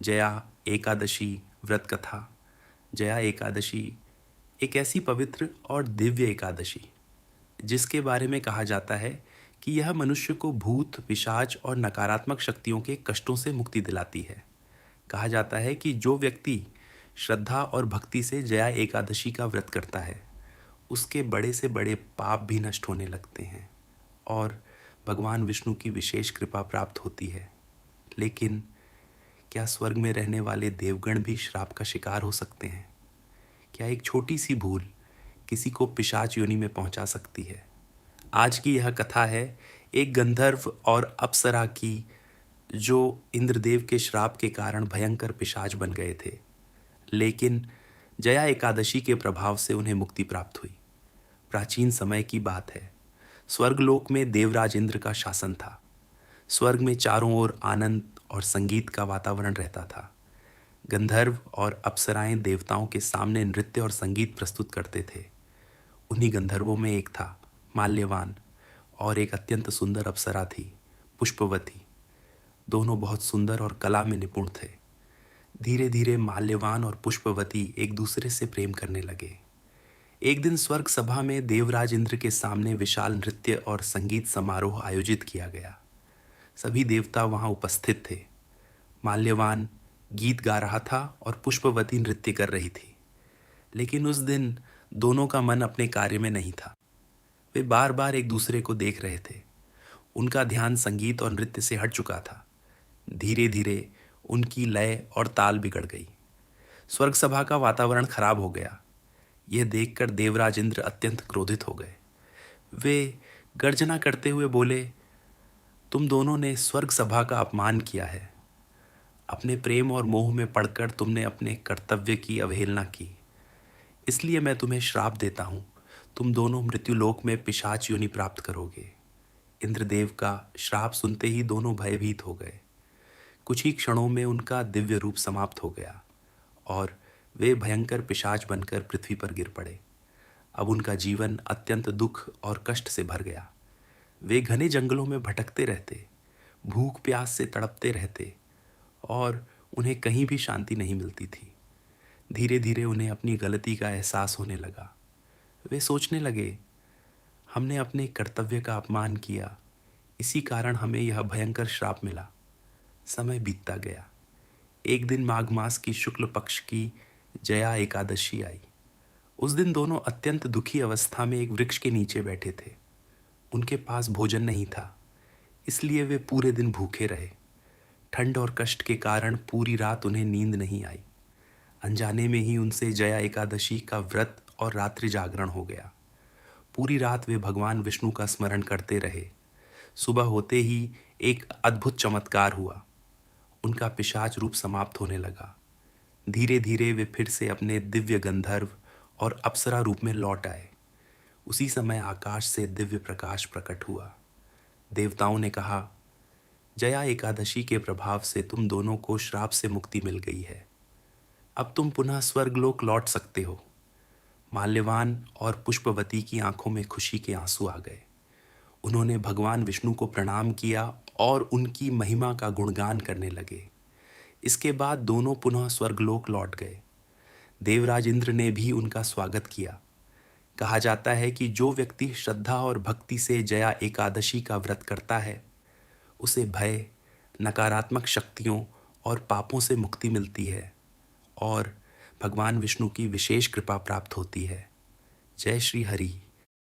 जया एकादशी व्रत कथा। जया एकादशी एक ऐसी पवित्र और दिव्य एकादशी जिसके बारे में कहा जाता है कि यह मनुष्य को भूत, पिशाच और नकारात्मक शक्तियों के कष्टों से मुक्ति दिलाती है। कहा जाता है कि जो व्यक्ति श्रद्धा और भक्ति से जया एकादशी का व्रत करता है, उसके बड़े से बड़े पाप भी नष्ट होने लगते हैं और भगवान विष्णु की विशेष कृपा प्राप्त होती है। लेकिन क्या स्वर्ग में रहने वाले देवगण भी श्राप का शिकार हो सकते हैं? क्या एक छोटी सी भूल किसी को पिशाच योनि में पहुंचा सकती है? आज की यह कथा है एक गंधर्व और अप्सरा की, जो इंद्रदेव के श्राप के कारण भयंकर पिशाच बन गए थे, लेकिन जया एकादशी के प्रभाव से उन्हें मुक्ति प्राप्त हुई। प्राचीन समय की बात है। स्वर्गलोक में देवराज इंद्र का शासन था। स्वर्ग में चारों ओर आनंद और संगीत का वातावरण रहता था। गंधर्व और अप्सराएं देवताओं के सामने नृत्य और संगीत प्रस्तुत करते थे। उन्हीं गंधर्वों में एक था माल्यवान और एक अत्यंत सुंदर अप्सरा थी पुष्पवती। दोनों बहुत सुंदर और कला में निपुण थे। धीरे धीरे माल्यवान और पुष्पवती एक दूसरे से प्रेम करने लगे। एक दिन स्वर्ग सभा में देवराज इंद्र के सामने विशाल नृत्य और संगीत समारोह आयोजित किया गया। सभी देवता वहां उपस्थित थे। माल्यवान गीत गा रहा था और पुष्पवती नृत्य कर रही थी। लेकिन उस दिन दोनों का मन अपने कार्य में नहीं था। वे बार बार एक दूसरे को देख रहे थे। उनका ध्यान संगीत और नृत्य से हट चुका था। धीरे धीरे उनकी लय और ताल बिगड़ गई। स्वर्ग सभा का वातावरण खराब हो गया। यह देखकर देवराज इंद्र अत्यंत क्रोधित हो गए। वे गर्जना करते हुए बोले, तुम दोनों ने स्वर्ग सभा का अपमान किया है। अपने प्रेम और मोह में पड़कर तुमने अपने कर्तव्य की अवहेलना की। इसलिए मैं तुम्हें श्राप देता हूं। तुम दोनों मृत्युलोक में पिशाच योनि प्राप्त करोगे। इंद्रदेव का श्राप सुनते ही दोनों भयभीत हो गए। कुछ ही क्षणों में उनका दिव्य रूप समाप्त हो गया और वे भयंकर पिशाच बनकर पृथ्वी पर गिर पड़े। अब उनका जीवन अत्यंत दुख और कष्ट से भर गया। वे घने जंगलों में भटकते रहते, भूख प्यास से तड़पते रहते और उन्हें कहीं भी शांति नहीं मिलती थी। धीरे धीरे उन्हें अपनी गलती का एहसास होने लगा। वे सोचने लगे, हमने अपने कर्तव्य का अपमान किया, इसी कारण हमें यह भयंकर श्राप मिला। समय बीतता गया। एक दिन माघ मास की शुक्ल पक्ष की जया एकादशी आई। उस दिन दोनों अत्यंत दुखी अवस्था में एक वृक्ष के नीचे बैठे थे। उनके पास भोजन नहीं था, इसलिए वे पूरे दिन भूखे रहे। ठंड और कष्ट के कारण पूरी रात उन्हें नींद नहीं आई। अनजाने में ही उनसे जया एकादशी का व्रत और रात्रि जागरण हो गया। पूरी रात वे भगवान विष्णु का स्मरण करते रहे। सुबह होते ही एक अद्भुत चमत्कार हुआ। उनका पिशाच रूप समाप्त होने लगा। धीरे धीरे वे फिर से अपने दिव्य गंधर्व और अप्सरा रूप में लौट आए। उसी समय आकाश से दिव्य प्रकाश प्रकट हुआ। देवताओं ने कहा, जया एकादशी के प्रभाव से तुम दोनों को श्राप से मुक्ति मिल गई है। अब तुम पुनः स्वर्गलोक लौट सकते हो। माल्यवान और पुष्पवती की आंखों में खुशी के आंसू आ गए। उन्होंने भगवान विष्णु को प्रणाम किया और उनकी महिमा का गुणगान करने लगे। इसके बाद दोनों पुनः स्वर्गलोक लौट गए। देवराज इंद्र ने भी उनका स्वागत किया। कहा जाता है कि जो व्यक्ति श्रद्धा और भक्ति से जया एकादशी का व्रत करता है, उसे भय, नकारात्मक शक्तियों और पापों से मुक्ति मिलती है और भगवान विष्णु की विशेष कृपा प्राप्त होती है। जय श्री हरि।